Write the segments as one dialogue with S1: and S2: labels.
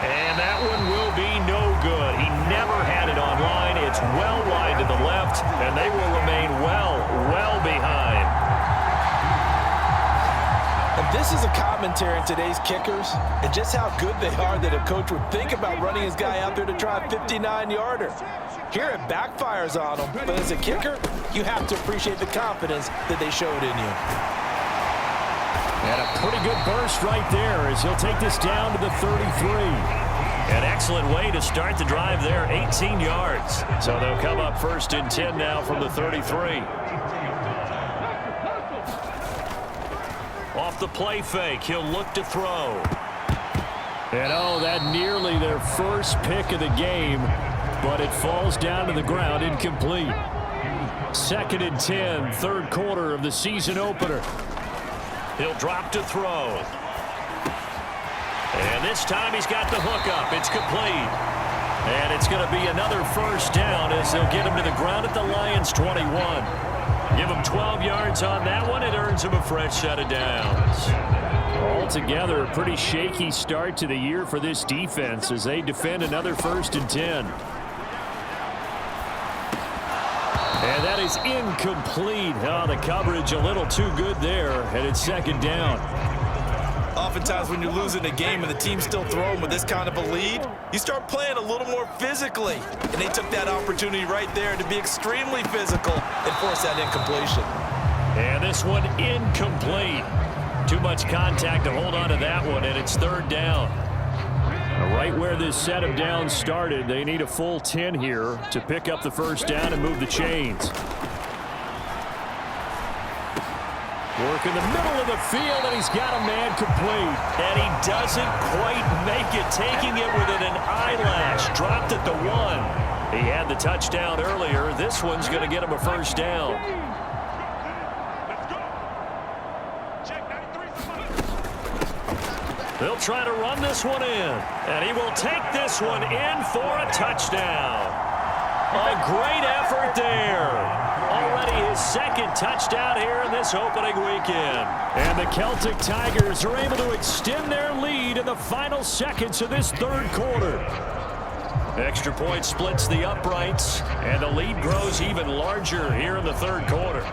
S1: And that one will be no good. He never had it online. It's well wide to the left, and they will remain well behind.
S2: And this is a commentary on today's kickers and just how good they are that a coach would think about running his guy out there to try a 59-yarder. Here it backfires on him, but as a kicker, you have to appreciate the confidence that they showed in you.
S1: And a pretty good burst right there as he'll take this down to the 33. An excellent way to start the drive there, 18 yards. So they'll come up 1st and 10 now from the 33. Off the play fake, he'll look to throw. And oh, that nearly their first pick of the game, but it falls down to the ground, incomplete. 2nd and 10, 3rd quarter of the season opener. He'll drop to throw. And this time he's got the hook up. It's complete. And it's going to be another 1st down as they'll get him to the ground at the Lions' 21. Give him 12 yards on that one. It earns him a fresh set of downs. Altogether, a pretty shaky start to the year for this defense as they defend another 1st and 10. And that is incomplete. Oh, the coverage a little too good there, and it's 2nd down.
S2: Oftentimes when you're losing a game and the team's still throwing with this kind of a lead, you start playing a little more physically. And they took that opportunity right there to be extremely physical and force that incompletion.
S1: And this one incomplete. Too much contact to hold on to that one, and it's 3rd down. Right where this set of downs started, they need a full 10 here to pick up the 1st down and move the chains. Work in the middle of the field, and he's got a man complete. And he doesn't quite make it, taking it within an eyelash. Dropped at the 1. He had the touchdown earlier. This one's going to get him a 1st down. They'll try to run this one in, and he will take this one in for a touchdown. A great effort there. Already his 2nd touchdown here in this opening weekend. And the Celtic Tigers are able to extend their lead in the final seconds of this 3rd quarter. Extra point splits the uprights, and the lead grows even larger here in the 3rd quarter.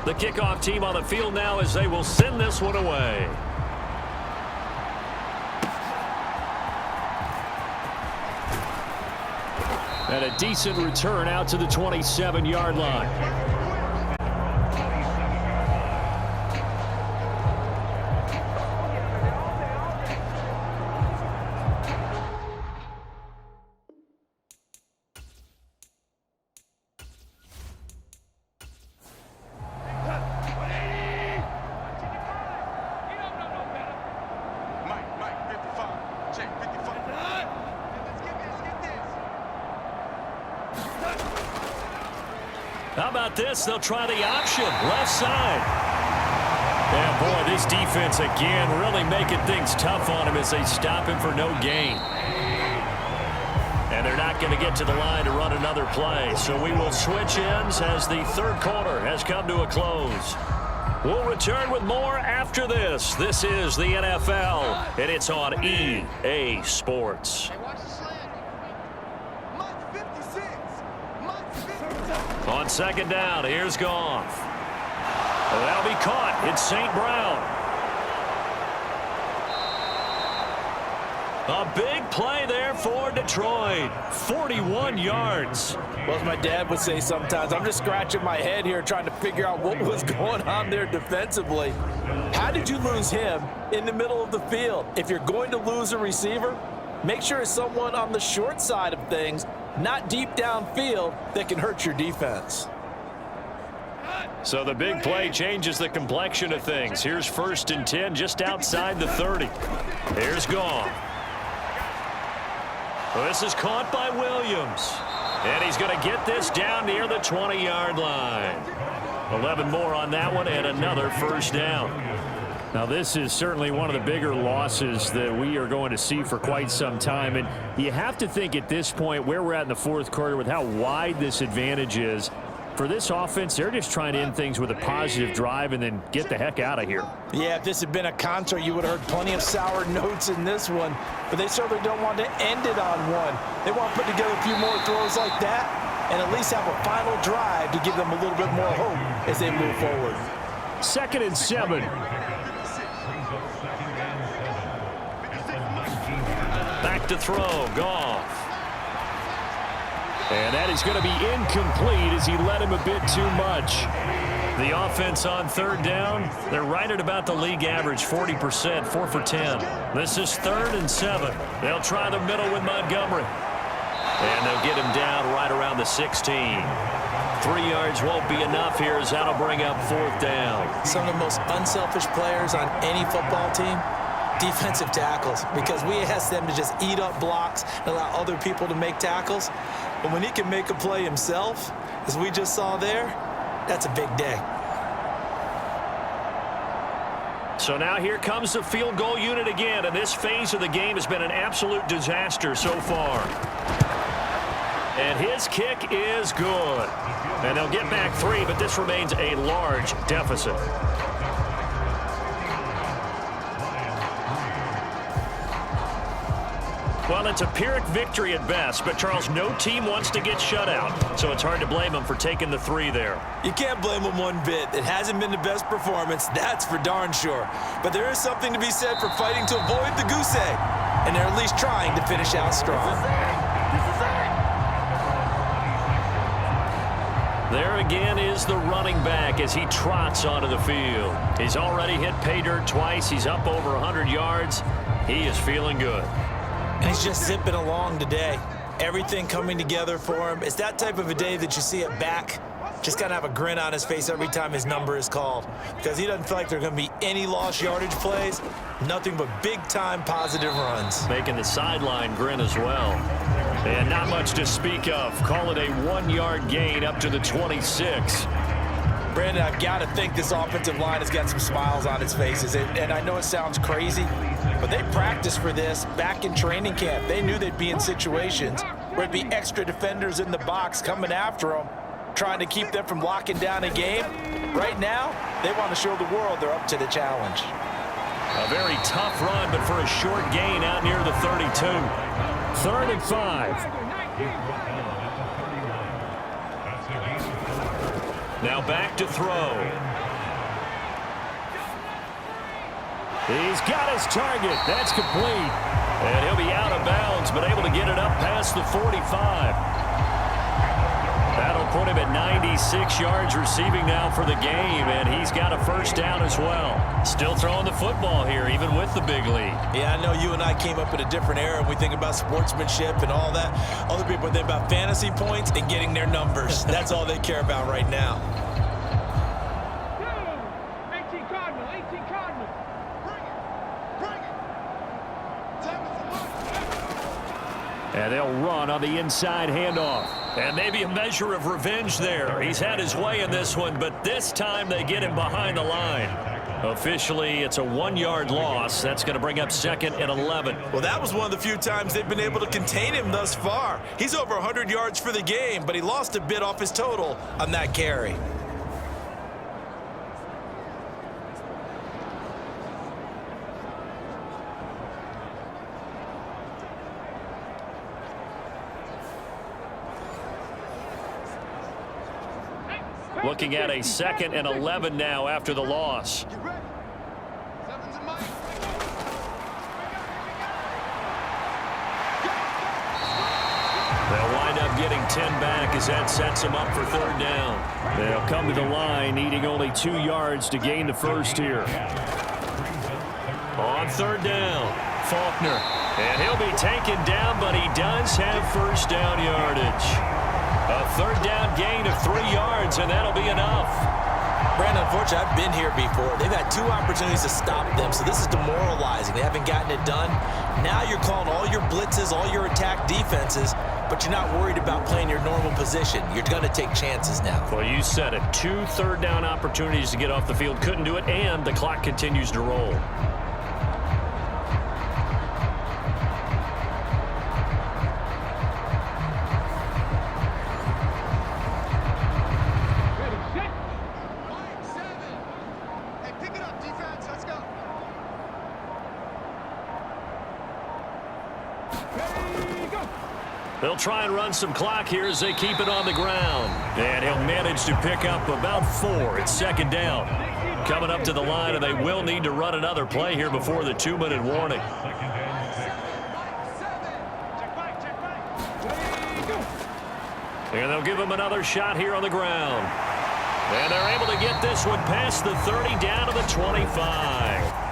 S1: The kickoff team on the field now as they will send this one away. And a decent return out to the 27-yard line. How about this? They'll try the option, left side. Yeah, boy, this defense again really making things tough on him as they stop him for no gain. And they're not going to get to the line to run another play. So we will switch ends as the 3rd quarter has come to a close. We'll return with more after this. This is the NFL, and it's on EA Sports. On 2nd down, here's Goff. That'll be caught. It's St. Brown. A big play there for Detroit. 41 yards.
S2: Well, as my dad would say sometimes, I'm just scratching my head here trying to figure out what was going on there defensively. How did you lose him in the middle of the field? If you're going to lose a receiver, make sure it's someone on the short side of things, not deep downfield, that can hurt your defense.
S1: So the big play changes the complexion of things. Here's 1st and 10 just outside the 30. Here's Goff. This is caught by Williams. And he's going to get this down near the 20-yard line. 11 more on that one and another 1st down. Now, this is certainly one of the bigger losses that we are going to see for quite some time. And you have to think at this point where we're at in the fourth quarter with how wide this advantage is. For this offense, they're just trying to end things with a positive drive and then get the heck out of here.
S2: Yeah, if this had been a concert, you would have heard plenty of sour notes in this one. But they certainly don't want to end it on one. They want to put together a few more throws like that and at least have a final drive to give them a little bit more hope as they move forward.
S1: 2nd and 7. Back to throw, Goff. And that is going to be incomplete as he led him a bit too much. The offense on 3rd down, they're right at about the league average, 40%, 4 for 10. This is 3rd and 7. They'll try the middle with Montgomery. And they'll get him down right around the 16. 3 yards won't be enough here as that'll bring up 4th down.
S2: Some of the most unselfish players on any football team, defensive tackles, because we ask them to just eat up blocks and allow other people to make tackles. But when he can make a play himself, as we just saw there, that's a big day.
S1: So now here comes the field goal unit again, and this phase of the game has been an absolute disaster so far. And his kick is good. And they'll get back 3, but this remains a large deficit. Well, it's a Pyrrhic victory at best, but, Charles, no team wants to get shut out, so it's hard to blame them for taking the 3 there.
S2: You can't blame them one bit. It hasn't been the best performance, that's for darn sure. But there is something to be said for fighting to avoid the goose egg, and they're at least trying to finish out strong.
S1: There again is the running back as he trots onto the field. He's already hit pay dirt twice. He's up over 100 yards. He is feeling good.
S2: And he's just zipping along today. Everything coming together for him. It's that type of a day that you see it back. Just got to have a grin on his face every time his number is called. Because he doesn't feel like there are going to be any lost yardage plays. Nothing but big-time positive runs.
S1: Making the sideline grin as well. And not much to speak of. Call it a 1-yard gain up to the 26.
S2: Brandon, I've got to think this offensive line has got some smiles on its faces. And I know it sounds crazy, but they practiced for this back in training camp. They knew they'd be in situations where there'd be extra defenders in the box coming after them, trying to keep them from locking down a game. Right now, they want to show the world they're up to the challenge.
S1: A very tough run, but for a short gain out near the 32. 3rd and 5. Now back to throw. He's got his target. That's complete. And he'll be out of bounds, but able to get it up past the 45. That'll put him at 96 yards receiving now for the game, and he's got a 1st down as well. Still throwing the football here, even with the big lead.
S2: Yeah, I know you and I came up in a different era, and we think about sportsmanship and all that. Other people think about fantasy points and getting their numbers. That's all they care about right now.
S3: 18 Cardinal, 18 Cardinal. Bring it.
S1: And they'll run on the inside handoff. And maybe a measure of revenge there. He's had his way in this one, but this time they get him behind the line. Officially, it's a 1-yard loss. That's going to bring up 2nd and 11.
S2: Well, that was one of the few times they've been able to contain him thus far. He's over 100 yards for the game, but he lost a bit off his total on that carry.
S1: Looking at a 2nd and 11 now after the loss. They'll wind up getting 10 back as that sets them up for 3rd down. They'll come to the line needing only 2 yards to gain the 1st here. On 3rd down, Faulkner. And he'll be taken down, but he does have 1st down yardage. A 3rd down gain of 3 yards, and that'll be enough.
S2: Brandon, unfortunately, I've been here before. They've had 2 opportunities to stop them, so this is demoralizing. They haven't gotten it done. Now you're calling all your blitzes, all your attack defenses, but you're not worried about playing your normal position. You're going to take chances now.
S1: Well, you said it. 2 third-down opportunities to get off the field. Couldn't do it, and the clock continues to roll. They'll try and run some clock here as they keep it on the ground. And he'll manage to pick up about 4. It's second down. Coming up to the line, and they will need to run another play here before the 2-minute warning. And they'll give him another shot here on the ground. And they're able to get this one past the 30 down to the 25.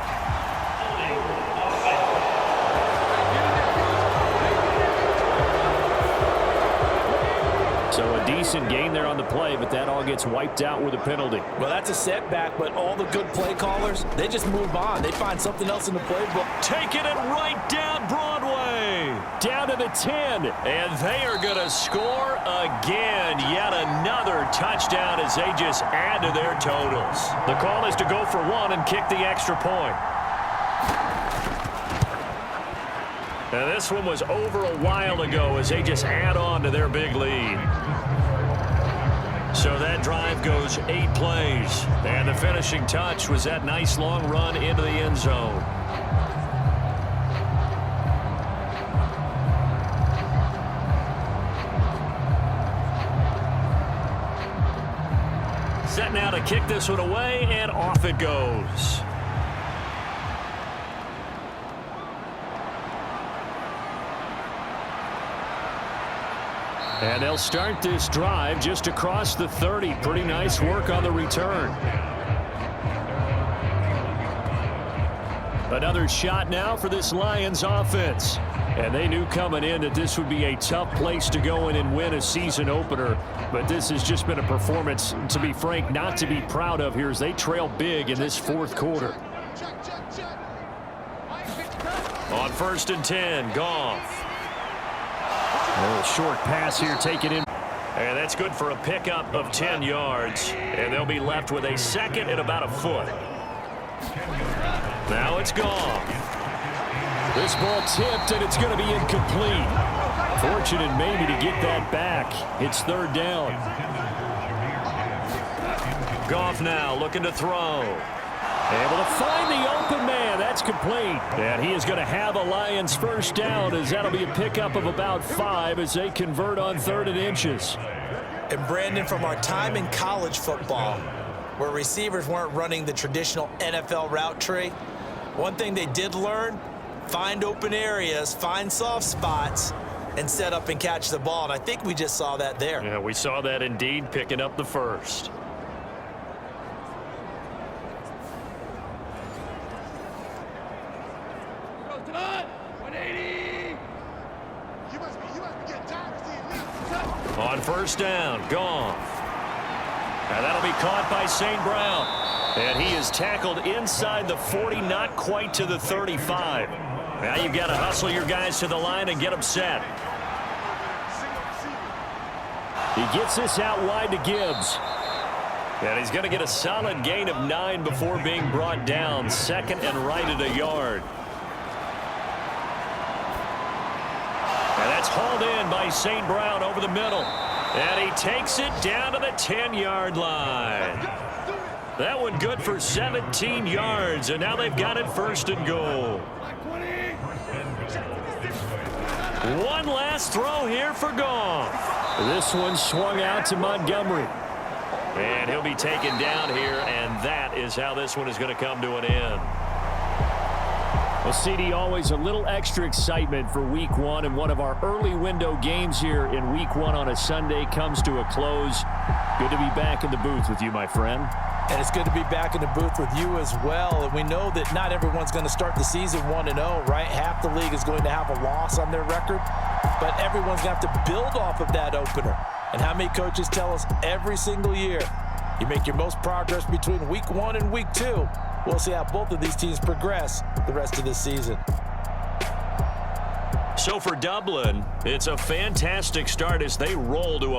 S1: So a decent gain there on the play, but that all gets wiped out with a penalty.
S2: Well, that's a setback, but all the good play callers, they just move on. They find something else in the playbook.
S1: Taking it right down Broadway. Down to the 10. And they are going to score again. Yet another touchdown as they just add to their totals. The call is to go for 1 and kick the extra point. And this one was over a while ago as they just add on to their big lead. So that drive goes 8 plays. And the finishing touch was that nice long run into the end zone. Set now to kick this one away, and off it goes. And they'll start this drive just across the 30. Pretty nice work on the return. Another shot now for this Lions offense. And they knew coming in that this would be a tough place to go in and win a season opener. But this has just been a performance, to be frank, not to be proud of here as they trail big in this 4th quarter. On 1st and 10, Goff. A little short pass here, taken in. And that's good for a pickup of 10 yards. And they'll be left with a 2nd and about a foot. Now it's Goff. This ball tipped, and it's going to be incomplete. Fortunate maybe to get that back. It's 3rd down. Goff now looking to throw. Able to find the open man. That's complete. And he is going to have a Lions first down as that'll be a pickup of about 5 as they convert on 3rd and inches.
S2: And Brandon, from our time in college football, where receivers weren't running the traditional NFL route tree, one thing they did learn, find open areas, find soft spots, and set up and catch the ball. And I think we just saw that there.
S1: Yeah, we saw that indeed, picking up the first. On 1st down, Goff. And that'll be caught by St. Brown. And he is tackled inside the 40, not quite to the 35. Now you've got to hustle your guys to the line and get them set. He gets this out wide to Gibbs. And he's going to get a solid gain of 9 before being brought down. 2nd and right at a yard. And that's hauled in by St. Brown over the middle. And he takes it down to the 10-yard line. That one good for 17 yards. And now they've got it 1st and goal. One last throw here for Goff. This one swung out to Montgomery. And he'll be taken down here. And that is how this one is going to come to an end. Well, CD, always a little extra excitement for Week 1, and one of our early window games here in Week 1 on a Sunday comes to a close. Good to be back in the booth with you, my friend.
S2: And it's good to be back in the booth with you as well. And we know that not everyone's going to start the season 1-0, right? Half the league is going to have a loss on their record, but everyone's going to have to build off of that opener. And how many coaches tell us every single year, you make your most progress between Week 1 and Week 2. We'll see how both of these teams progress the rest of this season.
S1: So for Dublin, it's a fantastic start as they roll to a